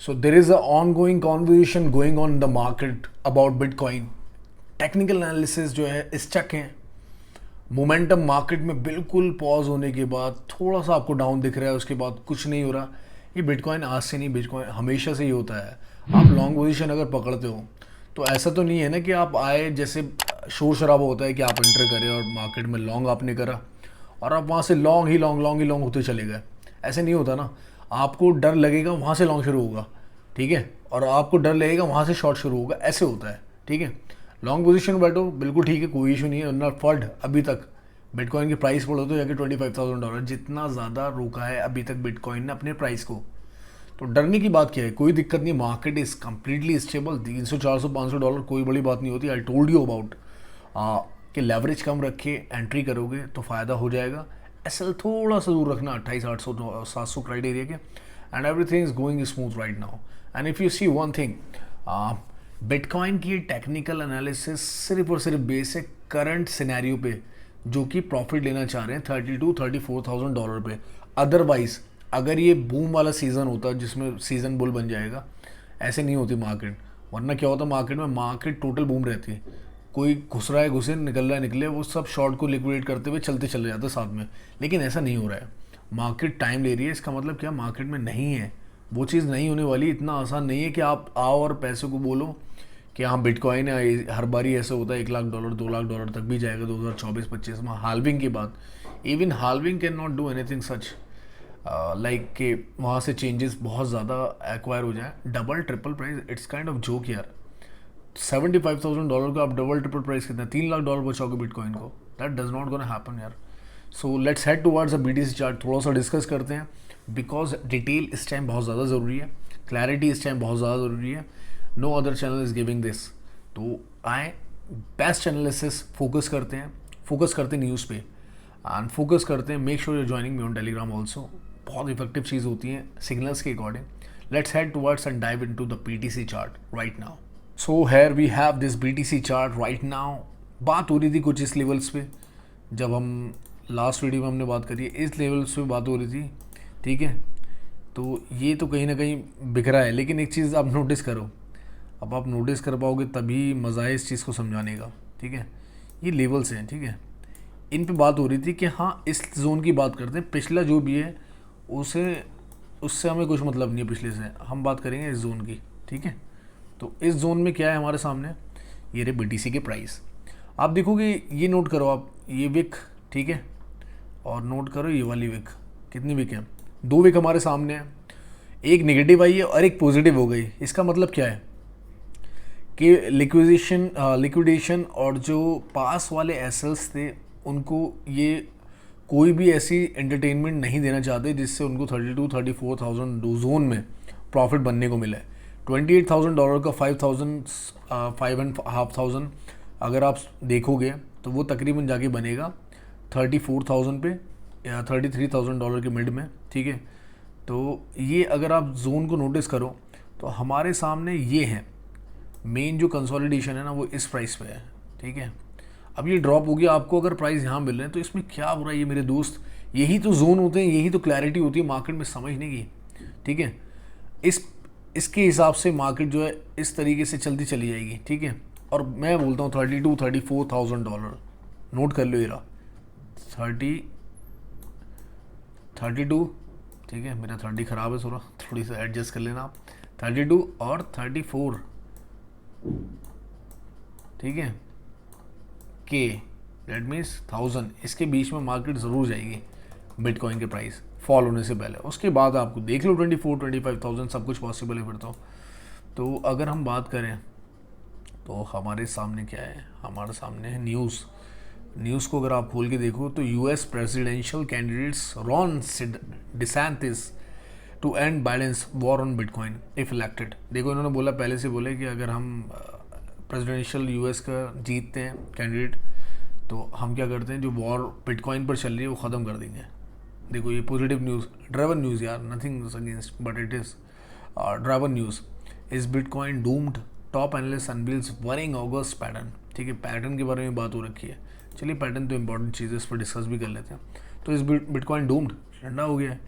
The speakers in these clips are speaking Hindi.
So there is an ongoing conversation going on in the market about Bitcoin. Technical analysis जो है स्टक है। मोमेंटम मार्केट में बिल्कुल पॉज होने के बाद थोड़ा सा आपको डाउन दिख रहा है, उसके बाद कुछ नहीं हो रहा। ये बिटकॉइन आज से नहीं, बिटकॉइन हमेशा से ही होता है। आप लॉन्ग पोजीशन अगर पकड़ते हो तो ऐसा तो नहीं है ना कि आप आए जैसे शोर शराबा होता है कि आप एंटर करें और मार्केट में लॉन्ग आपने करा और आप वहाँ से लॉन्ग होते चले गए। ऐसे नहीं होता ना। आपको डर लगेगा वहाँ से लॉन्ग शुरू होगा, ठीक है, और आपको डर लगेगा वहाँ से शॉर्ट शुरू होगा, ऐसे होता है, ठीक है। लॉन्ग पोजीशन बैठो बिल्कुल ठीक है, कोई इशू नहीं है। नॉट फॉल्ट अभी तक बिटकॉइन की प्राइस पढ़ो तो जाके $25,000 जितना ज़्यादा रोका है अभी तक बिटकॉइन ने अपने प्राइस को। तो डरने की बात क्या है, कोई दिक्कत नहीं। Market is completely stable. $300 $400 कोई बड़ी बात नहीं होती। आई टोल्ड यू अबाउट कि लेवरेज कम रख के एंट्री करोगे तो फ़ायदा हो जाएगा। एसएल थोड़ा सा दूर रखना 28,800 700 क्राइटेरिया के, and everything is going smooth right now. And if you see one thing, bitcoin की टेक्निकल एनालिसिस सिर्फ और सिर्फ बेस है करंट सिनेरियो पे, जो कि प्रॉफिट लेना चाह रहे हैं $32,000-34,000 पे। अदरवाइज अगर ये बूम वाला सीज़न होता जिसमें सीज़न बुल बन जाएगा, ऐसे नहीं होती मार्केट। वरना क्या होता मार्केट में, मार्केट टोटल बूम रहती है। कोई घुस रहा है घुसे, निकल रहा है निकले, वो सब शॉर्ट को लिक्विडेट करते हुए चलते चले जाते साथ में। लेकिन ऐसा नहीं हो रहा है, मार्केट टाइम ले रही है। इसका मतलब क्या, मार्केट में नहीं है वो चीज़, नहीं होने वाली। इतना आसान नहीं है कि आप आओ और पैसे को बोलो कि हाँ बिटकॉइन है। हर बारी ऐसा होता है $1,00,000 $2,00,000 तक भी जाएगा 2024-25 में। हाल्विंग की बात, even halving can not do anything such like कि वहाँ से चेंजेस बहुत ज़्यादा एक्वायर हो जाए। Double triple price, it's kind of joke यार। $75,000 का आप डबल ट्रिपल प्राइस कितना, $3,00,000 बचाओगे बिटकॉइन को। That does not gonna happen यार। So let's head towards a BTC chart. थोड़ा सा डिस्कस करते हैं बिकॉज डिटेल इस टाइम बहुत ज़्यादा ज़रूरी है, क्लैरिटी इस टाइम बहुत ज़्यादा ज़रूरी है। No other channel is giving this. तो आए बेस्ट एनालिसिस फोकस करते हैं न्यूज़ पे, एंड फोकस करते हैं। Make sure you joining me on Telegram also. बहुत इफेक्टिव चीज़ होती है सिग्नल्स के according. Let's head towards and dive into the BTC chart right now. So here we have this BTC chart right now. बात हो रही थी कुछ इस लेवल्स पे, जब हम लास्ट वीडियो में हमने बात करी है इस लेवल्स पे बात हो रही थी, ठीक है। तो ये तो कहीं ना कहीं बिखरा है, लेकिन एक चीज़ आप नोटिस करो, अब आप नोटिस कर पाओगे तभी मज़ा है इस चीज़ को समझाने का, ठीक है। ये लेवल्स हैं, ठीक है, इन पे बात हो रही थी कि हाँ इस जोन की बात करते हैं। पिछला जो भी है उससे हमें कुछ मतलब नहीं है पिछले से, हम बात करेंगे इस जोन की, ठीक है। तो इस जोन में क्या है हमारे सामने, ये रहे BTC के प्राइस। आप देखोगे, ये नोट करो आप, ये विक, ठीक है, और नोट करो ये वाली विक। कितनी विक है, 2 विक हमारे सामने है। एक नेगेटिव आई है और एक पॉजिटिव हो गई। इसका मतलब क्या है कि लिक्विडेशन और जो पास वाले एसेट्स थे उनको ये कोई भी ऐसी एंटरटेनमेंट नहीं देना चाहते जिससे उनको 32,000-34,000 जोन में प्रॉफिट बनने को मिले। $28,000 का 5,500 अगर आप देखोगे तो वो तकरीबन जाके बनेगा 34,000 पे या $33,000 के मिड में, ठीक है। तो ये अगर आप जोन को नोटिस करो तो हमारे सामने ये है मेन जो कंसोलिडेशन है ना, वो इस प्राइस पे है, ठीक है। अब ये ड्रॉप हो गया, आपको अगर प्राइस यहाँ मिल रहे हैं तो इसमें क्या बुरा है ये मेरे दोस्त। यही तो जोन होते हैं, यही तो क्लैरिटी होती है मार्केट में समझने की, ठीक है। इसके हिसाब से मार्केट जो है इस तरीके से चलती चली जाएगी, ठीक है। और मैं बोलता हूँ $32,000-34,000 नोट कर लो। ये रहा 32, ठीक है। मेरा 30 ख़राब है, थोड़ी सा एडजस्ट कर लेना आप। 32 और 34, ठीक है, के दैट मीन्स 1000। इसके बीच में मार्केट ज़रूर जाएगी बिटकॉइन के प्राइस फॉल होने से पहले। उसके बाद आपको देख लो 24-25,000 सब कुछ पॉसिबल है फिर तो अगर हम बात करें तो हमारे सामने क्या है, हमारे सामने है न्यूज़ को अगर आप खोल के देखो तो US presidential candidates Ron DeSantis to and Biden's war on bitcoin if elected. देखो इन्होंने बोला, पहले से बोले कि अगर हम प्रेसिडेंशियल US का जीतते हैं कैंडिडेट तो हम क्या करते हैं, जो वॉर बिटकॉइन पर चल रही है वो ख़त्म कर देंगे। देखो ये पॉजिटिव न्यूज़, ड्राइवन न्यूज़ यार, nothing against but it is driven news. Is bitcoin doomed, top analyst unveils worrying August pattern, ठीक है। पैटर्न के बारे में बात हो रखी है। चलिए पैटर्न तो इंपॉर्टेंट चीज़ है, इस पर डिस्कस भी कर लेते हैं। तो इस बिटकॉइन डूम्ड, ठंडा हो गया है।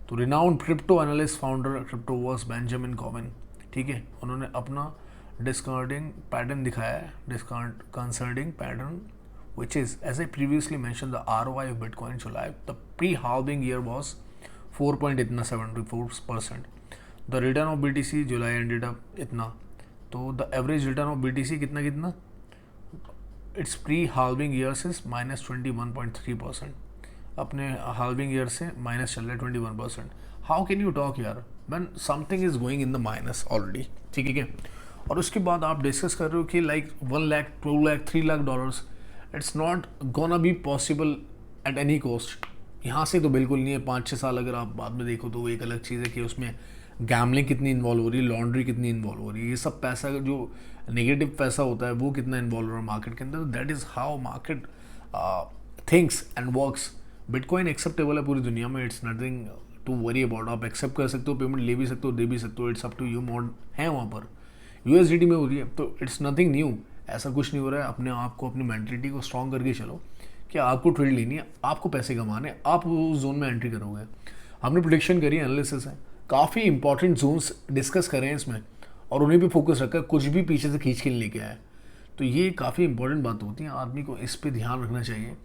तो renowned crypto analyst founder cryptoverse Benjamin Cowen, ठीक है, उन्होंने अपना डिस्कार्डिंग पैटर्न दिखाया है, discarding pattern which is, as I previously mentioned, the ROI of Bitcoin July, the pre-halving year was 4.74%. The return of BTC July ended up इतना, तो the average return of BTC कितना its pre-halving years is -21.3%. अपने halving year से माइनस चल रहा है 21%. How can you talk यार when something is going in the minus already, ठीक है? और उसके बाद आप डिस्कस कर रहे हो कि like 1 lakh 2 lakh 3 lakh dollars, it's not gonna be possible at any cost. यहाँ से तो बिल्कुल नहीं है. 5-6 साल अगर आप बाद में देखो तो वो एक अलग चीज़ है कि उसमें गैमलिंग कितनी इन्वॉल्व हो रही है, लॉन्ड्री कितनी इन्वॉल्व हो रही है, ये सब पैसा जो नेगेटिव पैसा होता है वो कितना इन्वॉल्व हो रहा है मार्केट के अंदर. That is how market thinks and works. Bitcoin acceptable है पूरी दुनिया में, it's nothing to worry about. आप एक्सेप्ट कर सकते हो, पेमेंट ले भी सकते हो, दे भी सकते हो, it's up to you. Mode है वहाँ पर USDT में हो रही है, तो इट्स नथिंग न्यू. ऐसा कुछ नहीं हो रहा है. अपने आप को, अपनी मेंटलिटी को स्ट्रॉन्ग करके चलो कि आपको ट्रेड लेनी है, आपको पैसे कमाने, आप उस जोन में एंट्री करोगे. हमने प्रेडिक्शन करी है, एनालिसिस है, काफ़ी इंपॉर्टेंट जोन्स डिस्कस करें हैं इसमें और उन्हें भी फोकस रखा है, कुछ भी पीछे से खींच के नहीं लेके आया. तो ये काफ़ी इंपॉर्टेंट बात होती है, आदमी को इस पर ध्यान रखना चाहिए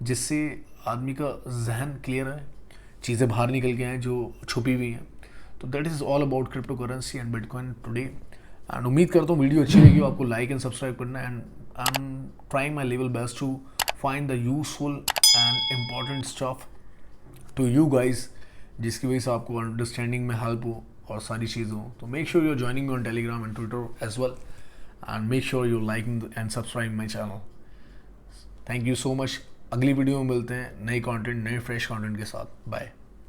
जिससे आदमी का जहन क्लियर है, चीज़ें बाहर निकल के आएँ जो छुपी हुई हैं. तो that is all about crypto currency and bitcoin today. And उम्मीद करता हूँ वीडियो अच्छी लगी हो, आपको लाइक एंड सब्सक्राइब करना है. And I am trying my level best to find the useful and important stuff to you guys, जिसकी वजह से आपको अंडरस्टैंडिंग में हेल्प हो और सारी चीज़ें हो. तो make sure you are joining me on Telegram and Twitter as well, and make sure you liking and subscribe my channel. Thank you so much. अगली वीडियो में मिलते हैं नए कंटेंट, नए फ्रेश कंटेंट के साथ. बाय.